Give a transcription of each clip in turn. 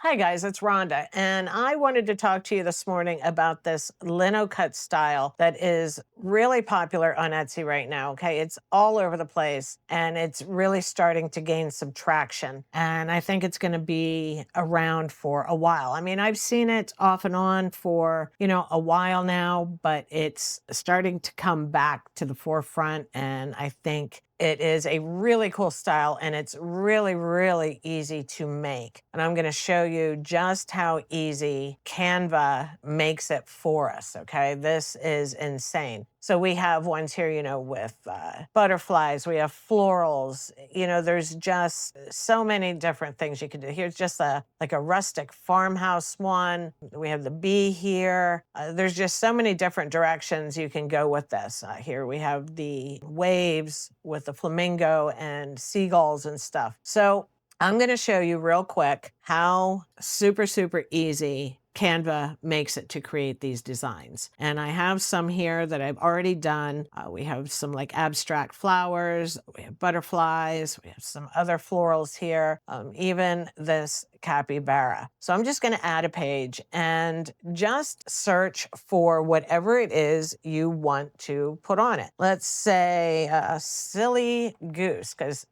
Hi guys, it's Rhonda, and I wanted to talk to you this morning about this Linocut style that is really popular on Etsy right now. Okay, it's all over the place and it's really starting to gain some traction. And I think it's going to be around for a while. I mean, I've seen it off and on for, a while now, but it's starting to come back to the forefront. And I think it is a really cool style and it's really, really easy to make. And I'm going to show you just how easy Canva makes it for us. Okay. This is insane. So we have ones here, with butterflies, we have florals, there's just so many different things you can do. Here's just like a rustic farmhouse one. We have the bee here. There's just so many different directions you can go with this. Here we have the waves with the flamingo and seagulls and stuff. So I'm going to show you real quick how super, super easy Canva makes it to create these designs. And I have some here that I've already done. We have some like abstract flowers, we have butterflies, we have some other florals here, even this capybara. So I'm just going to add a page and just search for whatever it is you want to put on it. Let's say a silly goose, because,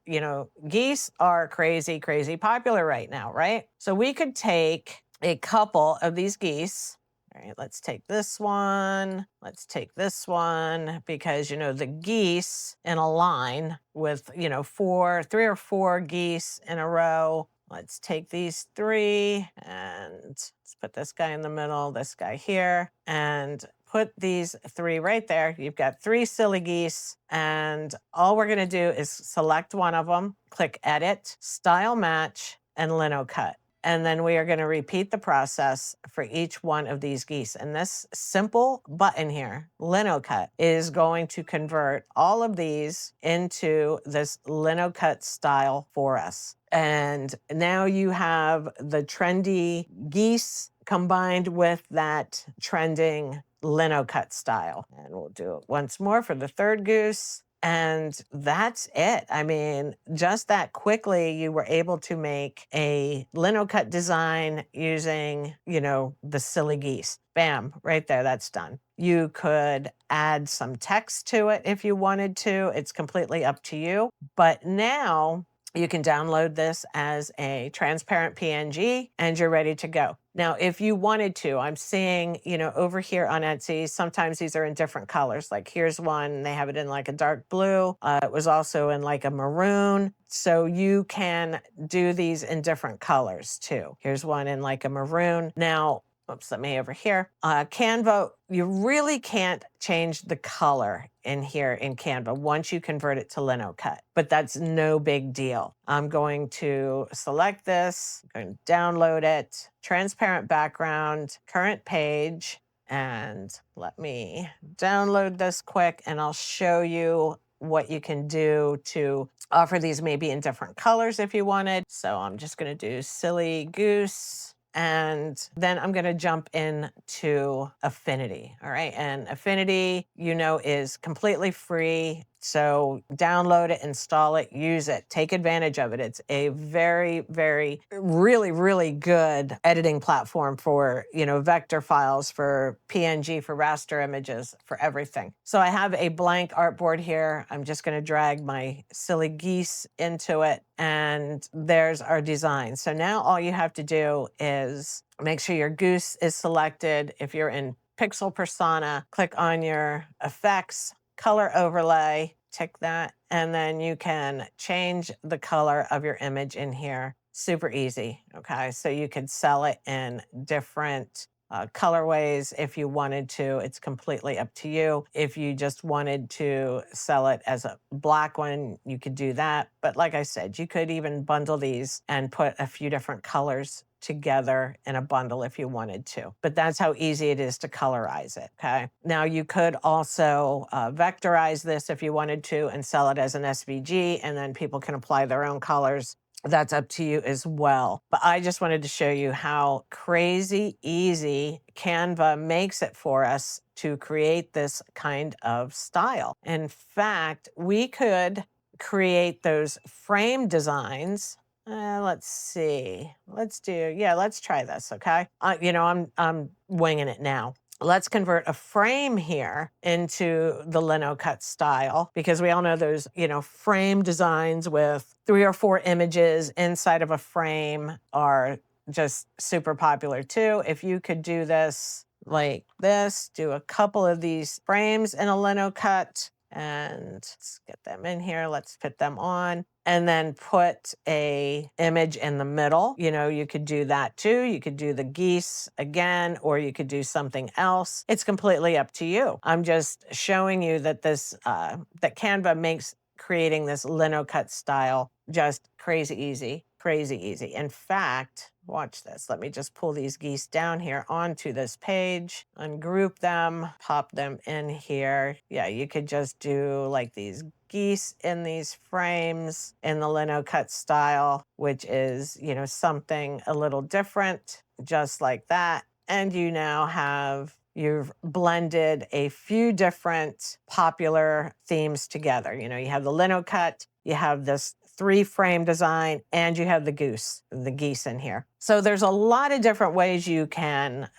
geese are crazy, crazy popular right now, right? So we could take a couple of these geese. All right, let's take this one. Let's take this one because, the geese in a line with, three or four geese in a row. Let's take these three and let's put this guy in the middle, this guy here, and put these three right there. You've got three silly geese, and all we're going to do is select one of them, click Edit, Style Match, and Linocut. And then we are going to repeat the process for each one of these geese. And this simple button here, Linocut, is going to convert all of these into this Linocut style for us. And now you have the trendy geese combined with that trending Linocut style. And we'll do it once more for the third goose. And that's it. I mean, just that quickly, you were able to make a Linocut design using, the silly geese. Bam, right there, that's done. You could add some text to it if you wanted to. It's completely up to you. But now you can download this as a transparent PNG and you're ready to go. Now, if you wanted to, I'm seeing, over here on Etsy, sometimes these are in different colors. Like here's one, they have it in like a dark blue. It was also in like a maroon. So you can do these in different colors too. Here's one in like a maroon. Now, oops, let me over here. Canva, you really can't change the color in here in Canva once you convert it to Linocut, but that's no big deal. I'm going to select this, I'm going to download it, transparent background, current page, and let me download this quick and I'll show you what you can do to offer these maybe in different colors if you wanted. So I'm just going to do silly goose. And then I'm going to jump into Affinity. All right. And Affinity, is completely free. So download it, install it, use it, take advantage of it. It's a very, very, really, really good editing platform for, vector files, for PNG, for raster images, for everything. So I have a blank artboard here. I'm just going to drag my silly geese into it. And there's our design. So now all you have to do is make sure your goose is selected. If you're in Pixel Persona, click on your effects, color overlay, tick that, and then you can change the color of your image in here. Super easy, okay? So you could sell it in different colorways if you wanted to. It's completely up to you. If you just wanted to sell it as a black one, you could do that. But like I said, you could even bundle these and put a few different colors together in a bundle if you wanted to. But that's how easy it is to colorize it, okay? Now you could also vectorize this if you wanted to and sell it as an SVG, and then people can apply their own colors. That's up to you as well. But I just wanted to show you how crazy easy Canva makes it for us to create this kind of style. In fact, we could create those frame designs Let's see. Let's try this, okay? I'm winging it now. Let's convert a frame here into the Linocut style because we all know those, frame designs with 3 or 4 images inside of a frame are just super popular too. If you could do this like this, do a couple of these frames in a Linocut, and let's get them in here. Let's put them on and then put a image in the middle. You could do that too. You could do the geese again, or you could do something else. It's completely up to you. I'm just showing you that that Canva makes creating this Linocut style just crazy easy, crazy easy. In fact, watch this. Let me just pull these geese down here onto this page, ungroup them, pop them in here. Yeah, you could just do like these geese in these frames in the Linocut style, which is, something a little different, just like that. And you've blended a few different popular themes together. You have the Linocut, you have this 3-frame design, and you have the geese in here. So there's a lot of different ways you can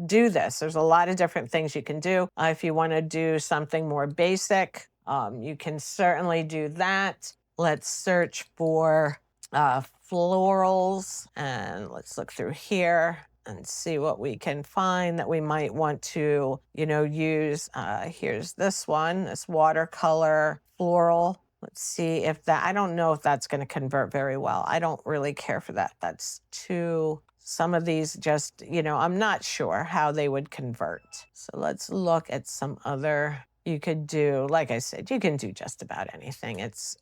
do this. There's a lot of different things you can do. If you want to do something more basic, you can certainly do that. Let's search for florals, and let's look through here and see what we can find that we might want to, use. Here's this one, this watercolor floral. Let's see if I don't know if that's going to convert very well. I don't really care for that. That's some of these just, I'm not sure how they would convert. So let's look at some other. You could do, like I said, you can do just about anything. It's,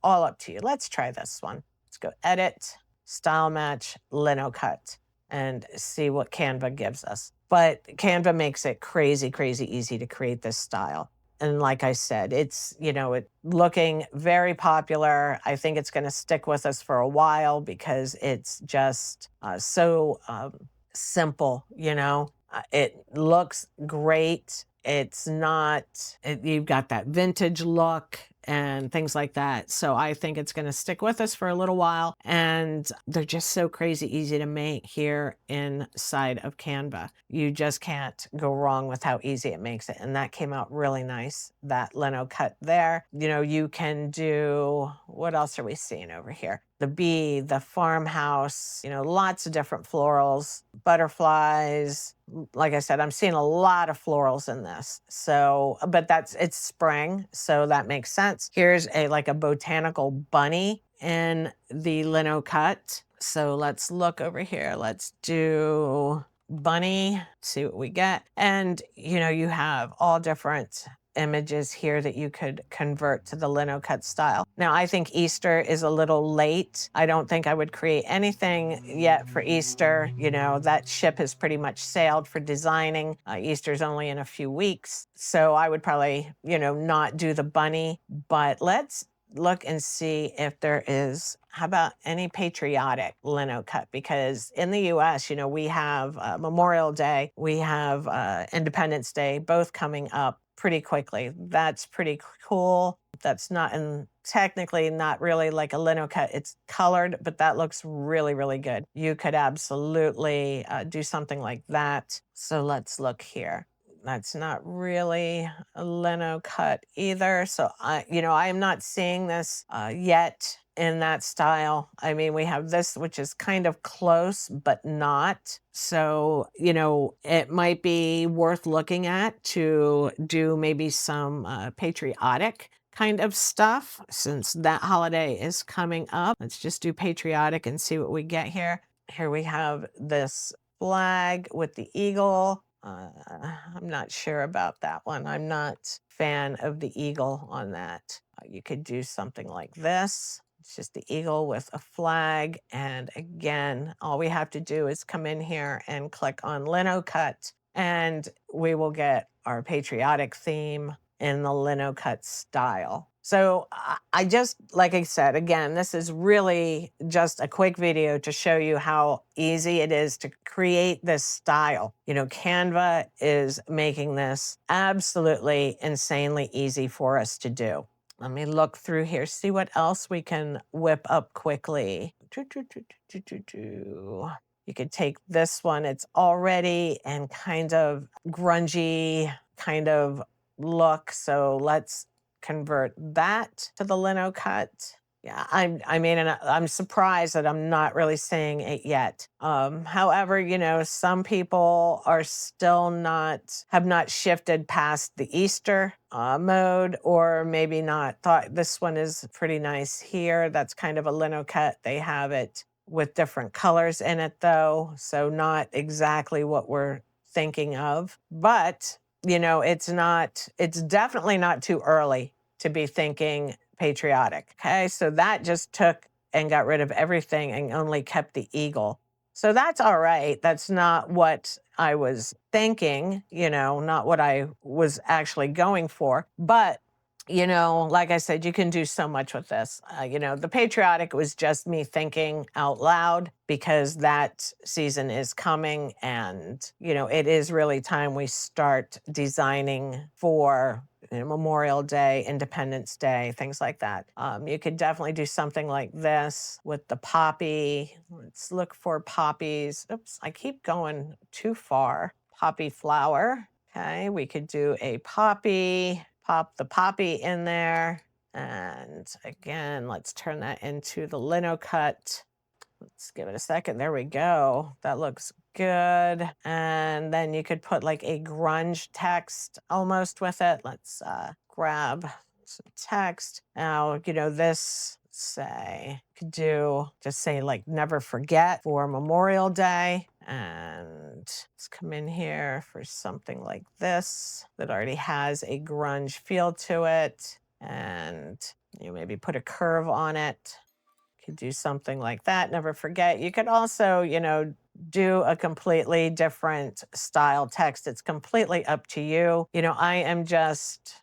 all up to you. Let's try this one. Let's go edit, style match, Linocut, and see what Canva gives us. But Canva makes it crazy, crazy easy to create this style. And like I said, it's, looking very popular. I think it's going to stick with us for a while because it's just so simple, It looks great. It's not, you've got that vintage look and things like that. So I think it's going to stick with us for a little while. And they're just so crazy easy to make here inside of Canva. You just can't go wrong with how easy it makes it. And that came out really nice, that Linocut there. You can do, what else are we seeing over here? The bee, the farmhouse, lots of different florals, butterflies. Like I said, I'm seeing a lot of florals in this. So, but it's spring, so that makes sense. Here's like a botanical bunny in the Linocut. So let's look over here. Let's do bunny, see what we get. And, you have all different images here that you could convert to the Linocut style. Now, I think Easter is a little late. I don't think I would create anything yet for Easter. That ship has pretty much sailed for designing. Easter's only in a few weeks. So I would probably, not do the bunny, but let's look and see if there is, how about any patriotic Linocut? Because in the US, we have Memorial Day, we have Independence Day, both coming up pretty quickly. That's pretty cool. That's technically not really like a Linocut. It's colored, but that looks really, really good. You could absolutely do something like that. So let's look here. That's not really a Linocut either. So I am not seeing this yet in that style. I mean, we have this, which is kind of close, but not. So, it might be worth looking at to do maybe some patriotic kind of stuff since that holiday is coming up. Let's just do patriotic and see what we get here. Here we have this flag with the eagle. I'm not sure about that one. I'm not a fan of the eagle on that. You could do something like this. It's just the eagle with a flag. And again, all we have to do is come in here and click on Linocut, and we will get our patriotic theme in the Linocut style. So I just, like I said, again, this is really just a quick video to show you how easy it is to create this style. Canva is making this absolutely insanely easy for us to do. Let me look through here, see what else we can whip up quickly. You could take this one, it's already in kind of grungy kind of look. So let's convert that to the Linocut. Yeah, I mean, and I'm surprised that I'm not really seeing it yet. However, you know, some people are still have not shifted past the Easter mode, or maybe not thought this one is pretty nice here. That's kind of a Linocut. They have it with different colors in it though. So not exactly what we're thinking of, but you know, it's definitely not too early to be thinking patriotic. Okay, so that just took and got rid of everything and only kept the eagle. So that's all right. That's not what I was thinking, you know, not what I was actually going for. But, you know, like I said, you can do so much with this. You know, the patriotic was just me thinking out loud because that season is coming and, you know, it is really time we start designing for Memorial Day, Independence Day, things like that. You could definitely do something like this with the poppy. Let's look for poppies. Oops, I keep going too far. Poppy flower. Okay, we could do a poppy, pop the poppy in there. And again, let's turn that into the Linocut. Let's give it a second. There we go. That looks good. And then you could put like a grunge text almost with it. Let's grab some text. Now, you know, this say, could do just say like never forget for Memorial Day. And let's come in here for something like this that already has a grunge feel to it. And you maybe put a curve on it. Could do something like that. Never forget. You could also, you know, do a completely different style text. It's completely up to you. You know, I am just,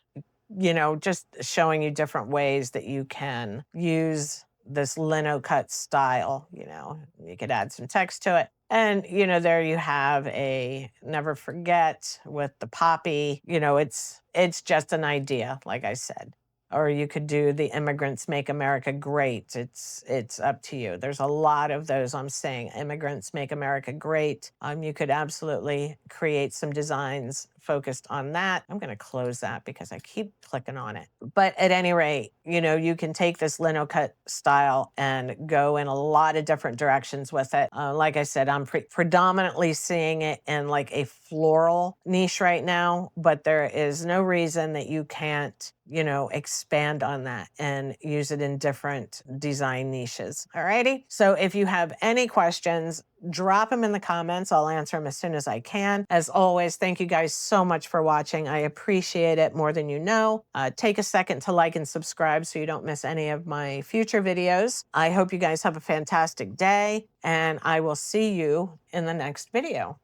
you know, just showing you different ways that you can use this Linocut style. You know, you could add some text to it. And, you know, there you have a never forget with the poppy. You know, it's just an idea, like I said. Or you could do the immigrants make America great. It's up to you. There's a lot of those I'm saying. Immigrants make America great. You could absolutely create some designs focused on that. I'm going to close that because I keep clicking on it. But at any rate, you know, you can take this Linocut style and go in a lot of different directions with it. Like I said, I'm predominantly seeing it in like a floral niche right now, but there is no reason that you can't, you know, expand on that and use it in different design niches. All righty. So if you have any questions, drop them in the comments. I'll answer them as soon as I can. As always, thank you guys so much for watching. I appreciate it more than you know. Take a second to like and subscribe so you don't miss any of my future videos. I hope you guys have a fantastic day, and I will see you in the next video.